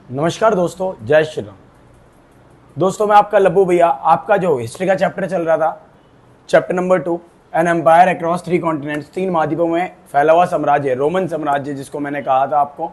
नमस्कार दोस्तों, जय श्री राम। दोस्तों मैं आपका लब्बू भैया, आपका जो हिस्ट्री का चैप्टर चल रहा था, chapter number 2, an empire across 3 continents, 3 महाद्वीपों में फैला हुआ साम्राज्य, रोमन साम्राज्य जिसको मैंने कहा था आपको,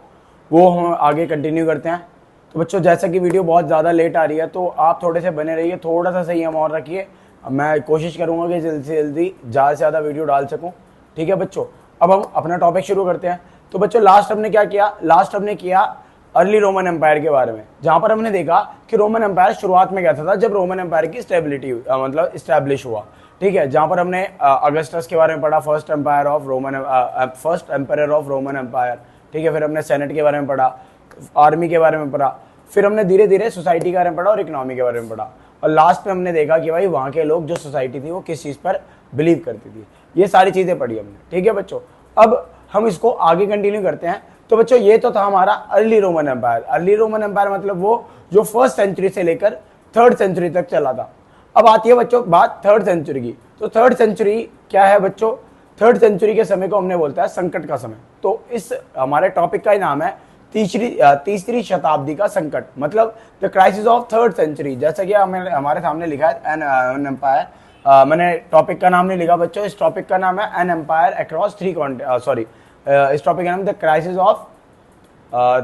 वो हम आगे कंटिन्यू करते हैं। तो बच्चों जैसा कि वीडियो बहुत ज़्यादा लेट आ रही है तो आप थोड़े से बने रहिए, थोड़ा सा संयम और रखिए। मैं कोशिश करूँगा कि जल्दी से जल्दी ज़्यादा से ज़्यादा वीडियो डाल सकूँ। ठीक है बच्चों, अब हम अपना टॉपिक शुरू करते हैं। तो बच्चों लास्ट हमने क्या किया, लास्ट हमने किया अर्ली रोमन एम्पायर के बारे में, जहां पर हमने देखा कि रोमन एम्पायर शुरुआत में कैसा था जब रोमन एम्पायर की स्टेबिलिटी मतलब स्टैब्लिश हुआ। ठीक है, जहां पर हमने अगस्टस के बारे में पढ़ा, first empire of Roman, first empire of Roman empire. ठीक है, फिर हमने सेनेट के बारे में पढ़ा, आर्मी के बारे में पढ़ा, फिर हमने धीरे धीरे सोसाइटी के बारे में पढ़ा और इकोनॉमी के बारे में पढ़ा, और लास्ट में हमने देखा कि भाई वहां के लोग, जो सोसाइटी थी वो किस चीज पर बिलीव करती थी। ये सारी चीजें पढ़ी हमने। ठीक है बच्चों, अब हम इसको आगे कंटिन्यू करते हैं। तो बच्चों ये तो था हमारा early Roman empire. Early Roman empire मतलब वो जो फर्स्ट सेंचुरी से लेकर थर्ड सेंचुरी तक चला था। अब आती है बच्चों बात थर्ड सेंचुरी की। तो थर्ड सेंचुरी क्या है बच्चों? थर्ड सेंचुरी के समय को हमने बोलता है संकट का समय। तो इस हमारे टॉपिक का ही नाम है तीसरी शताब्दी का संकट, मतलब the crisis of third century. जैसा कि हमारे सामने लिखा है एन एम्पायर, मैंने टॉपिक का नाम नहीं लिखा बच्चों, इस टॉपिक का नाम है एन एम्पायर अक्रॉस इस टॉपिक का नाम the crisis of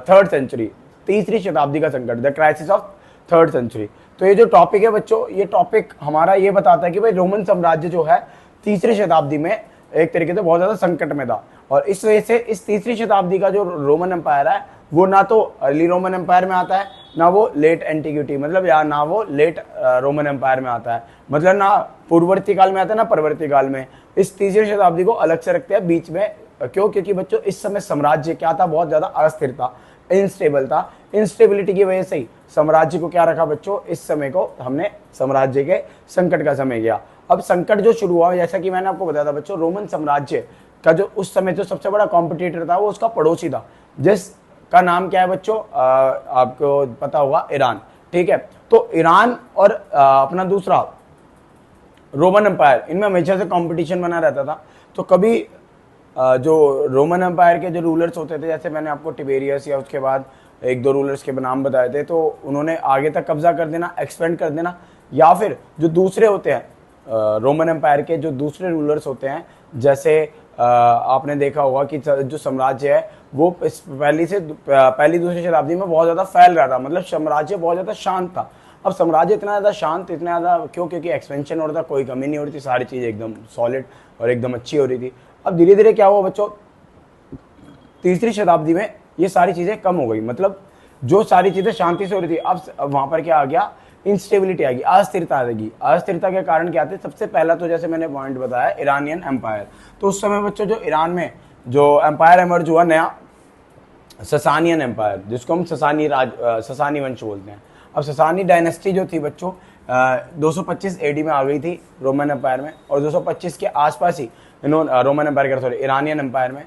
third century, तीसरी शताब्दी का संकट, the crisis of third century. तो ये जो टॉपिक है बच्चों, ये टॉपिक हमारा ये बताता है कि भाई रोमन साम्राज्य जो है तीसरी शताब्दी में एक तरीके से बहुत ज्यादा संकट में था, और इस वजह से इस तीसरी शताब्दी का जो रोमन एम्पायर है वो ना तो अर्ली रोमन एम्पायर में आता है, ना वो लेट एंटीक्विटी मतलब या ना वो लेट रोमन एम्पायर में आता है, मतलब ना पूर्ववर्ती काल में आता है ना परवर्ती काल में। इस तीसरी शताब्दी को अलग से रखते हैं बीच में। क्यों? क्योंकि बच्चों इस समय साम्राज्य क्या था, बहुत ज्यादा अस्थिर था, इनस्टेबल था। इंस्टेबिलिटी की वजह से ही साम्राज्य को क्या रखा बच्चों, इस समय को हमने साम्राज्य के संकट का समय किया। अब संकट जो शुरू हुआ, जैसा कि मैंने आपको बताया था बच्चों, रोमन साम्राज्य का जो उस समय जो सबसे बड़ा कॉम्पिटिटर था वो उसका पड़ोसी था, जिसका नाम क्या है बच्चों, आपको पता होगा, ईरान। ठीक है, तो ईरान और अपना दूसरा रोमन एम्पायर, इनमें हमेशा से कंपटीशन बना रहता था। तो कभी जो रोमन एम्पायर के जो रूलर्स होते थे, जैसे मैंने आपको टिबेरियस या उसके बाद एक दो रूलर्स के नाम बताए थे, तो उन्होंने आगे तक कब्जा कर देना, एक्सपेंड कर देना, या फिर जो दूसरे होते हैं रोमन एम्पायर के जो दूसरे रूलर्स होते हैं, जैसे आपने देखा होगा कि जो साम्राज्य है वो पहली दूसरी शताब्दी में बहुत ज़्यादा फैल रहा था, मतलब साम्राज्य बहुत ज़्यादा शांत था। अब साम्राज्य इतना ज़्यादा शांत, इतना ज़्यादा क्यों? क्योंकि एक्सपेंशन हो रहा था, कोई कमी नहीं हो रही थी, सारी चीज़ एकदम सॉलिड और एकदम अच्छी हो रही थी। अब धीरे धीरे क्या हुआ बच्चों, तीसरी शताब्दी में ये सारी चीजें कम हो गई, मतलब जो सारी चीजें शांति से हो रही थी, अब वहां पर क्या आ गया, इंस्टेबिलिटी आ गई, अस्थिरता आ गई। अस्थिरता के कारण क्या थे? सबसे पहला तो जैसे मैंने पॉइंट बताया, ईरानियन एम्पायर। तो उस समय बच्चों जो ईरान में जो एम्पायर एमर्ज हुआ नया, ससानियन एम्पायर, जिसको हम ससानी वंश बोलते हैं। अब ससानी डायनेस्टी जो थी बच्चों 225 एडी में आ गई थी रोमन एम्पायर में, और 225 के आसपास ही इन्होंने Roman empire sorry Iranian empire में,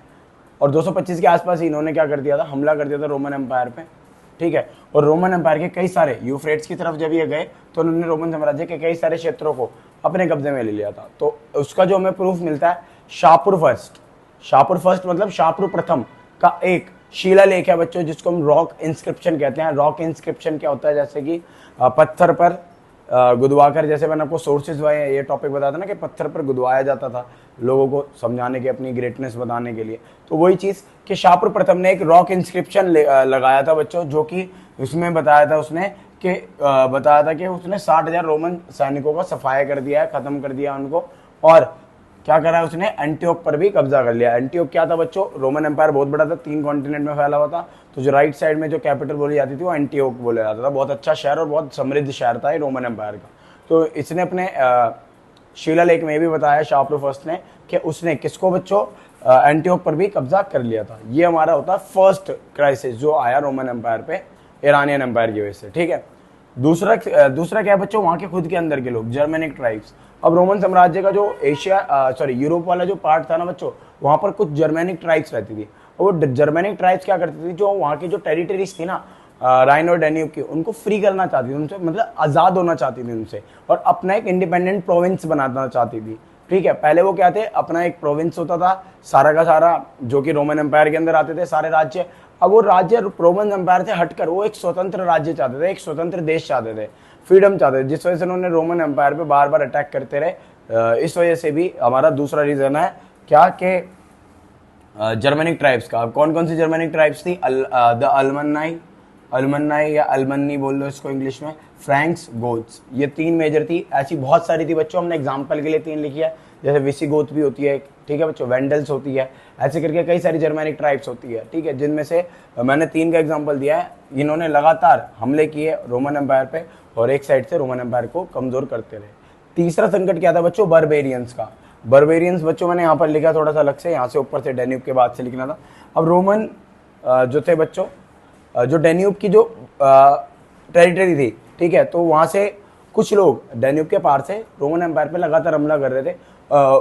और 225 के आसपास ही इन्होंने क्या कर दिया था, हमला कर दिया था रोमन एम्पायर पे। ठीक है, और रोमन एम्पायर के कई सारे यूफ्रेट्स की तरफ जब ये गए तो उन्होंने रोमन साम्राज्य के कई सारे क्षेत्रों को अपने कब्जे में ले लिया था। तो उसका जो हमें प्रूफ मिलता है, शाहपुर फर्स्ट मतलब शाहपुर प्रथम का एक शिलालेख है बच्चों, जिसको हम रॉक इंस्क्रिप्शन कहते हैं। रॉक इंस्क्रिप्शन क्या होता है? जैसे कि पत्थर पर गुदवाकर, जैसे मैंने आपको सोर्सेज ये टॉपिक बताया था ना कि पत्थर पर गुदवाया जाता था लोगों को समझाने के, अपनी ग्रेटनेस बताने के लिए। तो वही चीज़ कि शाहपुर प्रथम ने एक रॉक इंस्क्रिप्शन लगाया था बच्चों, जो कि उसमें बताया था कि उसने 60,000 रोमन सैनिकों का सफाया कर दिया है, खत्म कर दिया उनको, और क्या करा है उसने, एंटियोक पर भी कब्जा कर लिया। एंटियोक क्या था बच्चों? रोमन एम्पायर बहुत बड़ा था, 3 कॉन्टिनेंट में फैला हुआ था। तो जो राइट साइड में जो कैपिटल बोली जाती थी वो एंटियोक बोला जाता था। बहुत अच्छा शहर और बहुत समृद्ध शहर था ये रोमन एम्पायर का। तो इसने अपने शिलालेख में भी बताया शाहपुर फर्स्ट ने कि उसने किसको बच्चों, एंटियोक पर भी कब्जा कर लिया था। ये हमारा होता है फर्स्ट क्राइसिस जो आया रोमन एम्पायर पे ईरानियन एम्पायर की वजह से। ठीक है, दूसरा क्या है बच्चों, वहां के खुद के अंदर के लोग, जर्मेनिक ट्राइब्स। अब रोमन साम्राज्य का जो यूरोप वाला जो पार्ट था ना बच्चों, वहां पर कुछ जर्मेनिक ट्राइब्स रहती थी, और वो जर्मेनिक ट्राइब्स क्या करती थी, जो वहां की जो टेरिटरीज थी ना राइन और डेन्यूब की, उनको फ्री करना चाहती थी उनसे, मतलब आजाद होना चाहती थी उनसे, और अपना एक इंडिपेंडेंट प्रोविंस बनाना चाहती थी। ठीक है, पहले वो क्या थे, अपना एक प्रोविंस होता था सारा का सारा, जो कि रोमन एम्पायर के अंदर आते थे सारे राज्य। अब वो राज्य रोमन एम्पायर से हटकर वो एक स्वतंत्र राज्य चाहते थे, एक स्वतंत्र देश चाहते थे, फ्रीडम चाहते थे, जिस वजह से उन्होंने रोमन एम्पायर पे बार बार अटैक करते रहे। इस वजह से भी हमारा दूसरा रीजन है क्या कि जर्मनिक ट्राइब्स का। कौन कौन सी जर्मनिक ट्राइब्स थी? द अल्मनाई या अल्मनी बोल लो इसको इंग्लिश में, फ्रैंक्स, गोथ्स, ये 3 मेजर थी। ऐसी बहुत सारी थी बच्चों, हमने एग्जांपल के लिए 3 लिखी है, जैसे विसिगोथ भी होती है, ठीक है बच्चों, वेंडल्स होती है, ऐसे करके कई सारी जर्मनिक ट्राइब्स होती है, ठीक है, जिनमें से मैंने 3 का एग्जांपल दिया है। इन्होंने लगातार हमले किए रोमन एम्पायर पे और एक साइड से रोमन एम्पायर को कमजोर करते रहे। तीसरा संकट क्या था बच्चों? बर्बेरियंस का। बर्बेरियंस बच्चों मैंने यहाँ पर लिखा थोड़ा सा अलग से, यहाँ से ऊपर से डेन्यूब के बाद से लिखना था। अब रोमन जो थे बच्चों, जो डेन्यूब की जो टेरिटरी थी, ठीक है, तो वहाँ से कुछ लोग डेन्यूब के पार से रोमन एम्पायर पे लगातार हमला कर रहे थे।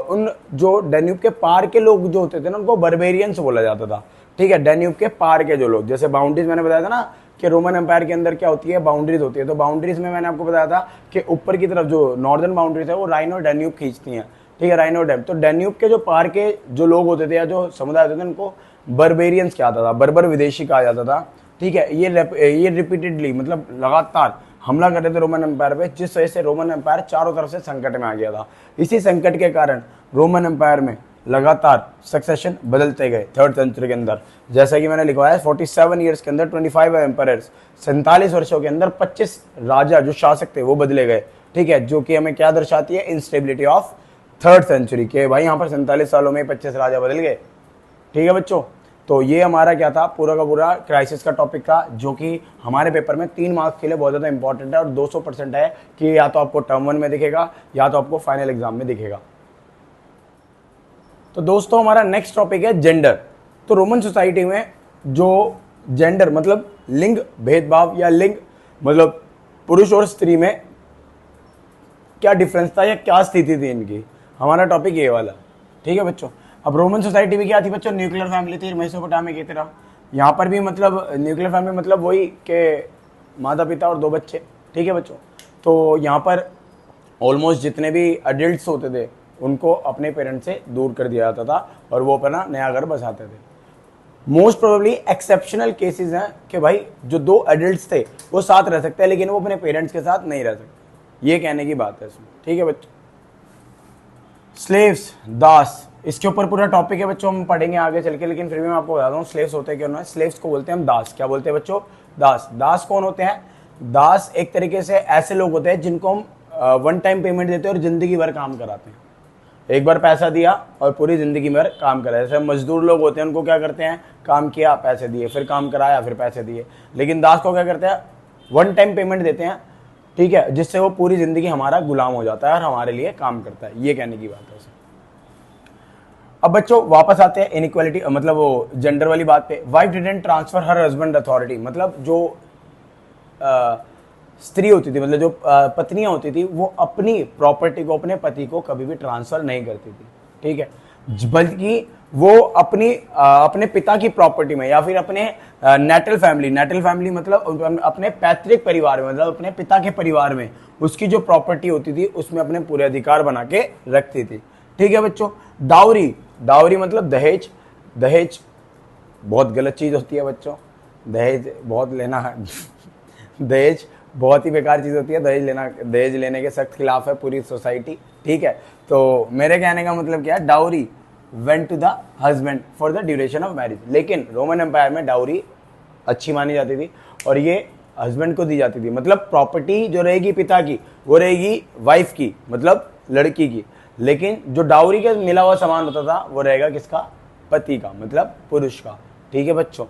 उन जो डेन्यूब के पार के लोग जो होते थे ना, उनको बर्बेरियंस बोला जाता था, ठीक है, डेन्यूब के पार के जो लोग, जैसे बाउंड्रीज मैंने बताया था ना कि रोमन एम्पायर के अंदर क्या होती है, बाउंड्रीज होती है। तो बाउंड्रीज में मैंने आपको बताया था कि ऊपर की तरफ जो नॉर्दर्न बाउंड्रीज है वो राइन और डेन्यूब खींचती हैं, ठीक है, राइन और डेन्यूब। तो डेन्यूब के जो पार के जो लोग होते थे या जो समुदाय होते थे, उनको बर्बेरियंस कहा जाता था, बर्बर विदेशी कहा जाता था, ठीक है। ये रिपीटेडली मतलब लगातार हमला कर रहे थे रोमन एम्पायर पे, जिस वजह से रोमन एम्पायर चारों तरफ से संकट में आ गया था। इसी संकट के कारण रोमन एम्पायर में लगातार सक्सेशन बदलते गए 3rd सेंचुरी के अंदर। जैसा कि मैंने लिखवाया 47 ईयर्स के अंदर 25 एम्पायर्स, 47 वर्षों के अंदर 25 राजा जो शासक थे वो बदले गए, ठीक है, जो कि हमें क्या दर्शाती है? इंस्टेबिलिटी ऑफ 3rd सेंचुरी के। भाई यहाँ पर 47 सालों में 25 राजा बदल गए, ठीक है बच्चों। तो ये हमारा क्या था, पूरा का पूरा क्राइसिस का टॉपिक था, जो कि हमारे पेपर में 3 मार्क्स के लिए बहुत ज़्यादा इंपॉर्टेंट है और 200% है कि या तो आपको टर्म 1 में दिखेगा या तो आपको फाइनल एग्जाम में दिखेगा। तो दोस्तों हमारा नेक्स्ट टॉपिक है जेंडर। तो रोमन सोसाइटी में जो जेंडर मतलब लिंग भेदभाव या लिंग मतलब पुरुष और स्त्री में क्या डिफरेंस था या क्या स्थिति थी इनकी, हमारा टॉपिक ये वाला, ठीक है बच्चों। अब रोमन सोसाइटी में क्या थी बच्चों? न्यूक्लियर फैमिली थी, मेसोपोटामिया की तरह। यहाँ पर भी मतलब न्यूक्लियर फैमिली मतलब वही के माता पिता और 2 बच्चे, ठीक है बच्चों। तो यहाँ पर ऑलमोस्ट जितने भी अडल्ट्स होते थे उनको अपने पेरेंट्स से दूर कर दिया जाता था और वो अपना नया घर बसाते थे। मोस्ट प्रोबेबली एक्सेप्शनल केसेस हैं कि भाई जो 2 एडल्ट्स थे वो साथ रह सकते हैं, लेकिन वो अपने पेरेंट्स के साथ नहीं रह सकते, ये कहने की बात है इसमें, ठीक है बच्चों। स्लेव्स, दास, इसके ऊपर पूरा टॉपिक है बच्चों, हम पढ़ेंगे आगे चल के, लेकिन फिर भी मैं आपको बताता हूँ स्लेव्स होते हैं क्या ना। स्लेव्स को बोलते हैं हम दास। क्या बोलते हैं बच्चों? दास। दास कौन होते हैं? दास एक तरीके से ऐसे लोग होते हैं जिनको हम 1 टाइम पेमेंट देते हैं और जिंदगी भर काम कराते हैं। एक बार पैसा दिया और पूरी जिंदगी भर काम कराया। जैसे मजदूर लोग होते हैं, उनको क्या करते हैं, काम किया पैसे दिए, फिर काम कराया फिर पैसे दिए। लेकिन दास को क्या करते हैं? 1 टाइम पेमेंट देते हैं, ठीक है, जिससे वो पूरी जिंदगी हमारा गुलाम हो जाता है और हमारे लिए काम करता है, ये कहने की बात है उसे। अब बच्चों वापस आते हैं इनइक्वालिटी मतलब वो जेंडर वाली बात पे। Wife didn't transfer her husband authority, मतलब जो स्त्री होती थी, मतलब जो पत्नियां होती थी, वो अपनी प्रॉपर्टी को अपने पति को कभी भी ट्रांसफर नहीं करती थी, ठीक है, बल्कि वो अपने पिता की प्रॉपर्टी में या फिर अपने नेटल फैमिली मतलब अपने पैतृक परिवार में, मतलब अपने पिता के परिवार में उसकी जो प्रॉपर्टी होती थी उसमें अपने पूरे अधिकार बना के रखती थी, ठीक है बच्चों। डाउरी मतलब दहेज। दहेज बहुत गलत चीज होती है बच्चों, दहेज बहुत लेना है दहेज बहुत ही बेकार चीज होती है, दहेज लेने के सख्त खिलाफ है पूरी सोसाइटी, ठीक है। तो मेरे कहने का मतलब क्या है, dowry went to the husband for the duration of marriage. लेकिन रोमन एम्पायर में डाउरी अच्छी मानी जाती थी और ये हस्बैंड को दी जाती थी, मतलब प्रॉपर्टी जो रहेगी पिता की वो रहेगी वाइफ की, मतलब लड़की की, लेकिन जो डाउरी के मिला हुआ सामान होता था वो रहेगा किसका? पति का, मतलब पुरुष का, ठीक है बच्चों।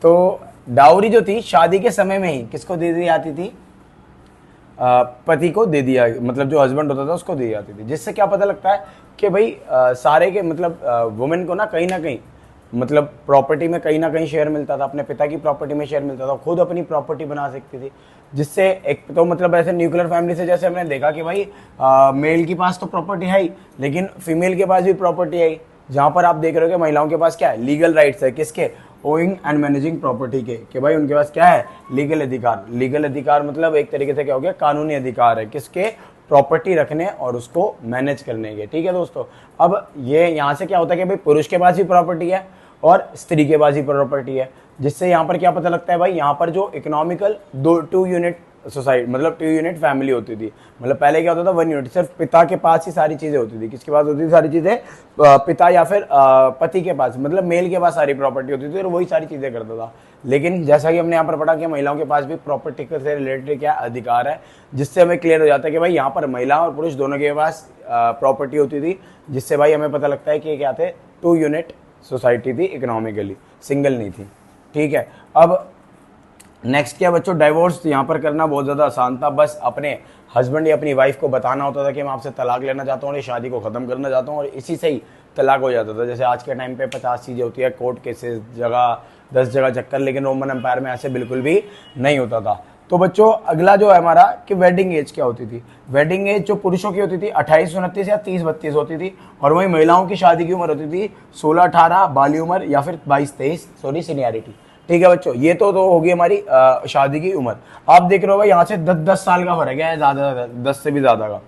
तो डाउरी जो थी शादी के समय में ही किसको दे दी जाती थी? पति को दे दिया, मतलब जो हस्बैंड होता था उसको दी जाती थी, जिससे क्या पता लगता है कि भाई सारे के मतलब वुमेन को ना कहीं मतलब प्रॉपर्टी में कहीं ना कहीं शेयर मिलता था, अपने पिता की प्रॉपर्टी में शेयर मिलता था, खुद अपनी प्रॉपर्टी बना सकती थी, जिससे एक तो मतलब ऐसे न्यूक्लियर फैमिली से जैसे हमने देखा कि भाई मेल के पास तो प्रॉपर्टी है ही, लेकिन फीमेल के पास भी प्रॉपर्टी है ही, जहाँ पर आप देख रहे हो कि महिलाओं के पास क्या है? लीगल राइट्स है, किसके? ओइंग एंड मैनेजिंग प्रॉपर्टी के, कि भाई उनके पास क्या है? लीगल अधिकार। लीगल अधिकार मतलब एक तरीके से क्या हो गया? कानूनी अधिकार है, किसके? प्रॉपर्टी रखने और उसको मैनेज करने के। ठीक है दोस्तों, अब ये यहाँ से क्या होता है कि भाई पुरुष के पास भी प्रॉपर्टी है और स्त्री के पास भी प्रॉपर्टी है, जिससे यहाँ पर क्या पता लगता है भाई, यहाँ पर जो इकोनॉमिकल टू यूनिट सोसाइटी मतलब 2 यूनिट फैमिली होती थी। मतलब पहले क्या होता था 1 यूनिट, सिर्फ पिता के पास ही सारी चीजें होती थी। किसके पास होती थी सारी चीजें? पिता या फिर पति के पास, मतलब मेल के पास सारी प्रॉपर्टी होती थी और वही सारी चीजें करता था। लेकिन जैसा कि हमने यहाँ पर पढ़ा कि महिलाओं के पास भी प्रॉपर्टी से रिलेटेड क्या अधिकार है, जिससे हमें क्लियर हो जाता है कि भाई यहाँ पर महिला और पुरुष दोनों के पास प्रॉपर्टी होती थी, जिससे भाई हमें पता लगता है कि क्या थे, 2 यूनिट सोसाइटी थी इकोनॉमिकली, सिंगल नहीं थी। ठीक है, अब नेक्स्ट क्या बच्चों, डाइवोर्स यहाँ पर करना बहुत ज़्यादा आसान था। बस अपने हस्बैंड या अपनी वाइफ को बताना होता था कि मैं आपसे तलाक लेना चाहता हूँ और ये शादी को ख़त्म करना चाहता हूँ, और इसी से ही तलाक हो जाता था। जैसे आज के टाइम पे 50 चीज़ें होती है, कोर्ट केसेस जगह 10 जगह चक्कर, लेकिन रोमन एम्पायर में ऐसे बिल्कुल भी नहीं होता था। तो बच्चों अगला जो है हमारा कि वेडिंग एज क्या होती थी। वेडिंग एज जो पुरुषों की होती थी 28 29 या 30 32 होती थी, और वहीं महिलाओं की शादी की उम्र होती थी 16 18 बाली उम्र या फिर 22 23 सॉरी सीनियरिटी। ठीक है बच्चों, ये तो होगी हमारी शादी की उम्र। आप देख रहे हो यहाँ से 10 साल का फर्क है, ज्यादा 10 से भी ज्यादा का।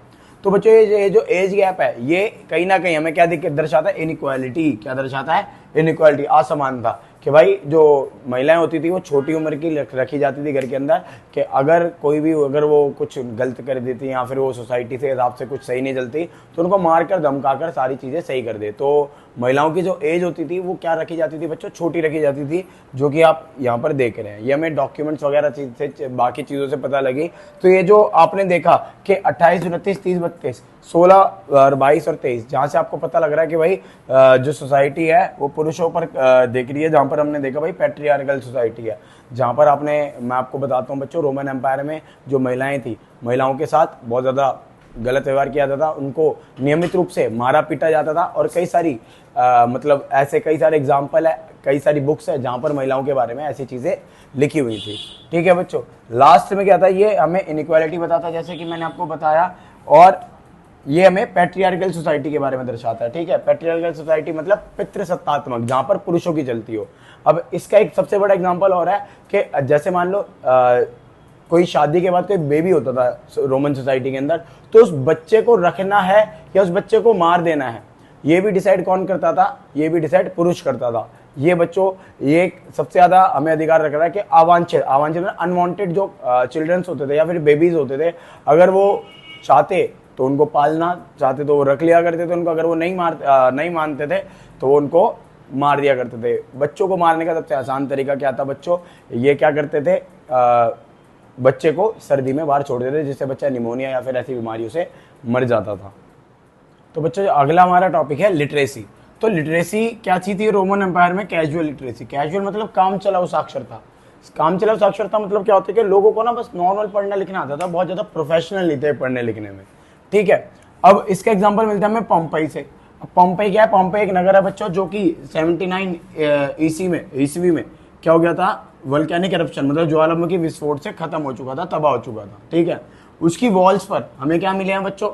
तो बच्चों ये जो एज गैप है, ये कहीं ना कहीं हमें क्या दर्शाता है? इनइक्वालिटी। क्या दर्शाता है? इनइक्वालिटी, असमानता। कि भाई जो महिलाएं होती थी वो छोटी उम्र की रखी जाती थी घर के अंदर, कि अगर कोई भी अगर वो कुछ गलत कर देती या फिर वो सोसाइटी से हिसाब से कुछ सही नहीं चलती तो उनको मारकर धमकाकर सारी चीज़ें सही कर दे। तो महिलाओं की जो एज होती थी वो क्या रखी जाती थी बच्चों? छोटी रखी जाती थी, जो कि आप यहाँ पर देख रहे हैं। ये हमें डॉक्यूमेंट्स वगैरह से बाकी चीज़ों से पता लगी। तो ये जो आपने देखा कि 28 29 30 32 16 और 22 और 23, जहाँ से आपको पता लग रहा है कि भाई जो सोसाइटी है वो पुरुषों पर देख रही है। जहाँ पर हमने देखा भाई पैट्रियार्कल सोसाइटी है, जहाँ पर मैं आपको बताता हूँ बच्चों, रोमन एम्पायर में जो महिलाएं थी, महिलाओं के साथ बहुत ज़्यादा गलत व्यवहार किया जाता था, उनको नियमित रूप से मारा पीटा जाता था। और कई सारी मतलब ऐसे कई सारे एग्जाम्पल है, कई सारी बुक्स है जहाँ पर महिलाओं के बारे में ऐसी चीज़ें लिखी हुई थी। ठीक है बच्चों, लास्ट में क्या था? ये हमें इनइक्वालिटी बताता, जैसे कि मैंने आपको बताया, और ये हमें पैट्रियार्कल सोसाइटी के बारे में दर्शाता है। ठीक है, पैट्रियार्कल सोसाइटी मतलब पितृसत्तात्मक, जहां पर पुरुषों की चलती हो। अब इसका एक सबसे बड़ा एग्जांपल हो रहा है कि जैसे मान लो कोई शादी के बाद कोई बेबी होता था रोमन सोसाइटी के अंदर, तो उस बच्चे को रखना है या उस बच्चे को मार देना है, ये भी डिसाइड कौन करता था? ये भी डिसाइड पुरुष करता था। ये बच्चों ये सबसे ज्यादा हमें अधिकार रख रहा है कि अवांछित अनवांटेड जो चिल्ड्रंस होते थे या फिर बेबीज होते थे, अगर वो चाहते तो उनको पालना चाहते तो वो रख लिया करते थे उनको, अगर वो नहीं मानते थे तो वो उनको मार दिया करते थे। बच्चों को मारने का सबसे आसान तरीका क्या था बच्चों? ये क्या करते थे? बच्चे को सर्दी में बाहर छोड़ देते थे, जिससे बच्चा निमोनिया या फिर ऐसी बीमारियों से मर जाता था। तो बच्चों अगला हमारा टॉपिक है लिटरेसी। तो लिटरेसी क्या चीज थी रोमन एम्पायर में? Casual literacy. कैजुअल मतलब काम चलाऊ साक्षरता। काम चलाऊ साक्षरता मतलब क्या होता है कि लोगों को ना बस नॉर्मल पढ़ना लिखना आता था, बहुत ज्यादा प्रोफेशनल नहीं थे पढ़ने लिखने में। ठीक है, अब इसका एग्जांपल मिलता है हमें पोम्पई से। पोम्पई क्या है? पोम्पई एक नगर है बच्चों जो कि 79 ईस्वी में क्या हो गया था? वोल्केनिक एरप्शन मतलब ज्वालामुखी विस्फोट से खत्म हो चुका था, तबाह हो चुका था। ठीक है, उसकी वॉल्स पर हमें क्या मिले हैं बच्चों?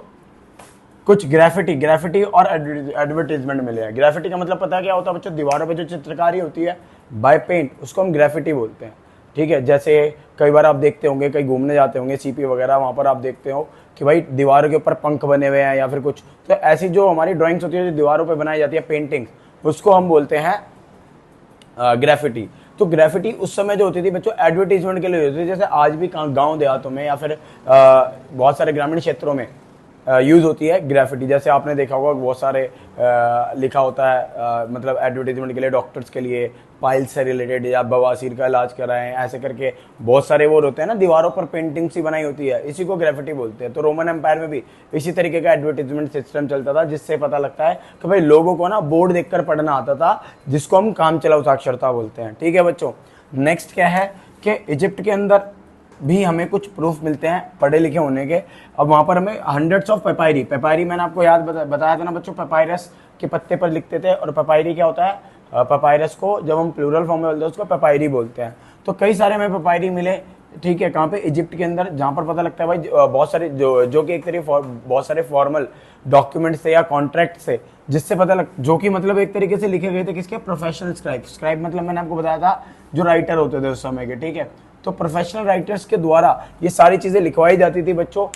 कुछ ग्राफिटी और एडवर्टीजमेंट मिले हैं। ग्राफिटी का मतलब पता है क्या होता है बच्चों? दीवारों पे जो चित्रकारी होती है बाय पेंट, उसको हम ग्राफिटी बोलते हैं। ठीक है, जैसे कई बार आप देखते होंगे, कहीं घूमने जाते होंगे सीपी वगैरह, वहाँ पर आप देखते हो कि भाई दीवारों के ऊपर पंख बने हुए हैं या फिर कुछ। तो ऐसी जो हमारी ड्राइंग्स होती है जो दीवारों पे बनाई जाती है, पेंटिंग्स, उसको हम बोलते हैं ग्राफिटी। तो ग्राफिटी उस समय जो होती थी बच्चों एडवर्टीजमेंट के लिए होती थी, जैसे आज भी गांव देहातों में या फिर बहुत सारे ग्रामीण क्षेत्रों में यूज होती है ग्राफिटी। जैसे आपने देखा होगा बहुत सारे लिखा होता है मतलब एडवर्टीजमेंट के लिए, डॉक्टर्स के लिए, पाइल्स से रिलेटेड या बवासीर का इलाज कराएं, ऐसे करके बहुत सारे वो होते हैं ना, दीवारों पर पेंटिंग सी बनाई होती है, इसी को ग्राफिटी बोलते हैं। तो रोमन एम्पायर में भी इसी तरीके का एडवर्टीजमेंट सिस्टम चलता था, जिससे पता लगता है कि भाई लोगों को ना बोर्ड देखकर पढ़ना आता था, जिसको हम काम चलाऊ साक्षरता बोलते हैं। ठीक है बच्चों, नेक्स्ट क्या है कि इजिप्ट के अंदर भी हमें कुछ प्रूफ मिलते हैं पढ़े लिखे होने के। अब वहां पर हमें हंड्रेड्स ऑफ पेपायरी मैंने आपको बताया था ना बच्चों, पेपायरस के पत्ते पर लिखते थे। और पेपायरी क्या होता है? पेपायरस को जब हम प्लूरल फॉर्म में बोलते हैं उसको पेपायरी बोलते हैं। तो कई सारे हमें पेपायरी मिले ठीक है, कहाँ पे, इजिप्ट के अंदर, जहाँ पर पता लगता है भाई बहुत सारे जो कि एक तरीके बहुत सारे फॉर्मल डॉक्यूमेंट से या कॉन्ट्रैक्ट से, जिससे पता लग, जो कि मतलब एक तरीके से लिखे गए थे किसके, प्रोफेशनल स्क्राइब। स्क्राइब मतलब मैंने आपको बताया था जो राइटर होते थे उस समय के, ठीक है। तो प्रोफेशनल राइटर्स के द्वारा ये सारी चीज़ें लिखवाई जाती थी बच्चों,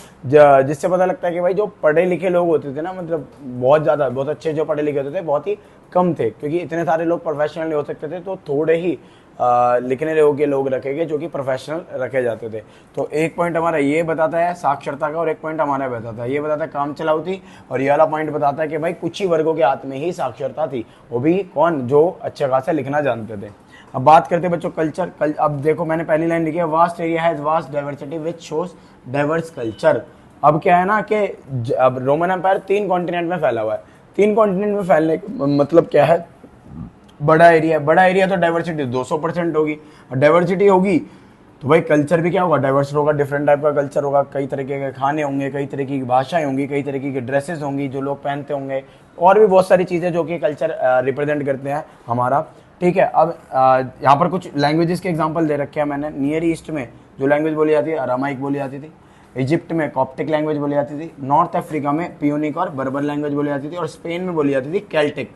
जिससे पता लगता है कि भाई जो पढ़े लिखे लोग होते थे ना, मतलब बहुत ज़्यादा, बहुत अच्छे जो पढ़े लिखे होते थे, बहुत ही कम थे, क्योंकि इतने सारे लोग प्रोफेशनल नहीं हो सकते थे, तो थोड़े ही लिखने योग्य लोग रखे गए जो कि प्रोफेशनल रखे जाते थे। तो एक पॉइंट हमारा ये बताता है साक्षरता का, और एक पॉइंट हमारा बताता है, ये बताता है काम चलाऊती, और ये वाला पॉइंट बताता है कि भाई कुछ ही वर्गों के हाथ में ही साक्षरता थी, वो भी कौन, जो अच्छे खासा लिखना जानते थे। अब बात करते हैं बच्चों कल्चर। अब देखो मैंने पहली लाइन लिखी है, vast area has vast diversity which shows diverse culture. अब क्या है ना कि अब रोमन एम्पायर 3 कॉन्टिनेंट में फैला हुआ है। 3 कॉन्टिनेंट में फैलने का मतलब क्या है, बड़ा एरिया तो डाइवर्सिटी 200% होगी, और डाइवर्सिटी होगी तो भाई कल्चर भी क्या होगा, डाइवर्स होगा, डिफरेंट टाइप का कल्चर होगा, कई तरीके के खाने होंगे, कई तरीके की भाषाएं होंगी, कई तरीके की ड्रेसेस होंगी जो लोग पहनते होंगे, और भी बहुत सारी चीज़ें जो कि कल्चर रिप्रेजेंट करते हैं हमारा, ठीक है। अब यहाँ पर कुछ लैंग्वेजेस के एग्जाम्पल दे रखे हैं मैंने। नियर ईस्ट में जो लैंग्वेज बोली जाती है अरामाइक बोली जाती थी, इजिप्ट में कॉप्टिक लैंग्वेज बोली जाती थी, नॉर्थ अफ्रीका में पियोनिक और बर्बर लैंग्वेज बोली जाती थी, और स्पेन में बोली जाती थी कैल्टिक,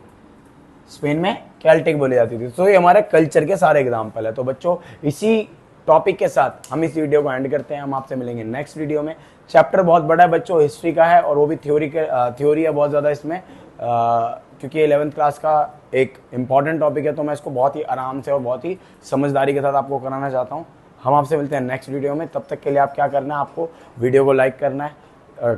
स्पेन में कैल्टिक बोली जाती थी। तो ये हमारे कल्चर के सारे एग्जाम्पल है। तो बच्चों इसी टॉपिक के साथ हम इस वीडियो को एंड करते हैं, हम आपसे मिलेंगे नेक्स्ट वीडियो में। चैप्टर बहुत बड़ा है बच्चों, हिस्ट्री का है, और वो भी थ्योरी है बहुत ज़्यादा इसमें, क्योंकि 11th क्लास का एक इंपॉर्टेंट टॉपिक है, तो मैं इसको बहुत ही आराम से और बहुत ही समझदारी के साथ आपको कराना चाहता हूँ। हम आपसे मिलते हैं नेक्स्ट वीडियो में। तब तक के लिए आप क्या करना है, आपको वीडियो को लाइक करना है,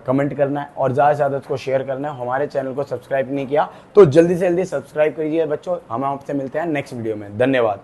कमेंट करना है, और ज़्यादा से ज़्यादा उसको शेयर करना है। हमारे चैनल को सब्सक्राइब नहीं किया तो जल्दी से जल्दी सब्सक्राइब करिए बच्चों। हम आपसे मिलते हैं नेक्स्ट वीडियो में। धन्यवाद।